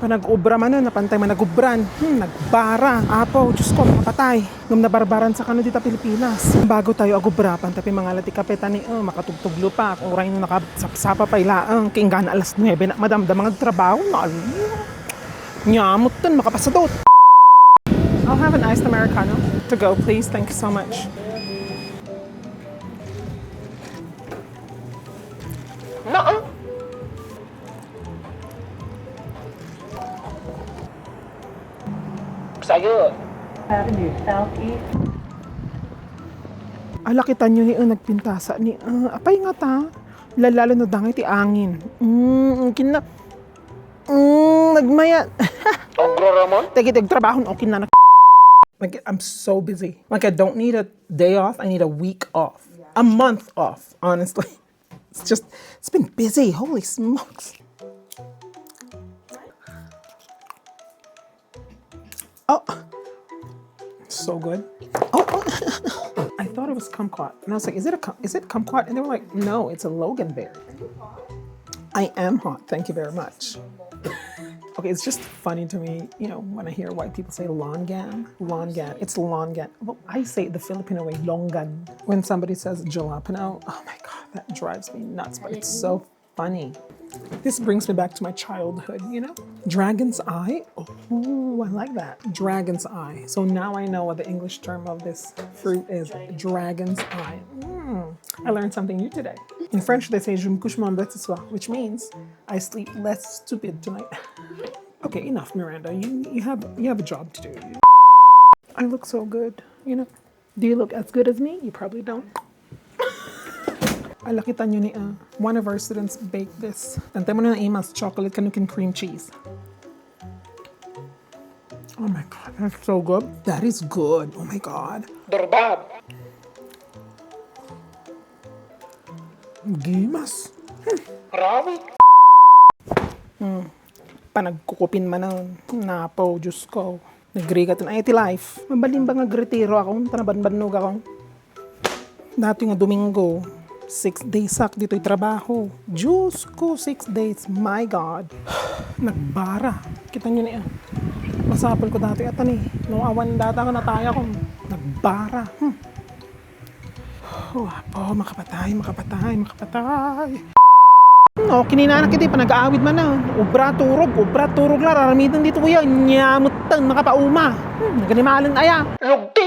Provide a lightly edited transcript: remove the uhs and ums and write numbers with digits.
Panag-ubra man na, napantay man nag-ubran. Nagbara. Apo, Diyos ko, makapatay. Nung nabarbaran sa kano dito Pilipinas. Bago tayo agubra, pantapi mga lati kapetan ni, makatugtuglo pa. Kung oray nung nakasapa pa ilaang, kaingana alas 9 na, madam, da mga trabaho na, nyamot dun, makapasadot. I'll have an iced Americano to go, please. Thank you so much. No. Sayo. Avenue Southeast. Ala kita nyo ni nagpintasa ni apay nga ta. Lalalo na dangay ti angin. Nagmaya. Ogro Ramon? Tagi trabaho okay na. Like I'm so busy. Like I don't need a day off. I need a week off. A month off, honestly. It's been busy. Holy smokes. Oh, so good. Oh, I thought it was kumquat, and I was like, is it kumquat? And they were like, no, it's a loganberry. I am hot. Thank you very much. Okay, it's just funny to me, you know, when I hear white people say longan. Longan. It's longan. Well, I say it the Filipino way, longan. When somebody says jalapeno, oh my God, that drives me nuts, but it's so funny. This brings me back to my childhood, you know? Dragon's eye? Oh, I like that. Dragon's eye. So now I know what the English term of this fruit is. Dragon's eye. I learned something new today. In French, they say je me couche moins bête ce soir, which means I sleep less stupid tonight. Okay, enough, Miranda. You have a job to do. I look so good, you know? Do you look as good as me? You probably don't. Ay, nakita nyo ni, one of our students baked this. Tantay mo na ng imas, chocolate kanukin cream cheese. Oh my God, that's so good. That is good. Oh my God. Durbab. Gimas. Rawi. Panagkukupin man na po, Diyos ko. Nagrigat na iti life. Mabalim ba nga gretiro ako? Panabanbanog ako. Dati nga Domingo. 6 days sak dito yung trabaho. Diyos ko, 6 days. My God. Nagbara. Kita nyo niya. Masapal ko dati ata ni. Nung awan data ko nataya ko. Nagbara. Oh, makapatay. No, kininanak kita. Panag-aawid man na. Ubra turog la. Raramitan dito kuya. Nyamutan, makapauma. Naganimalan aya. Lugto.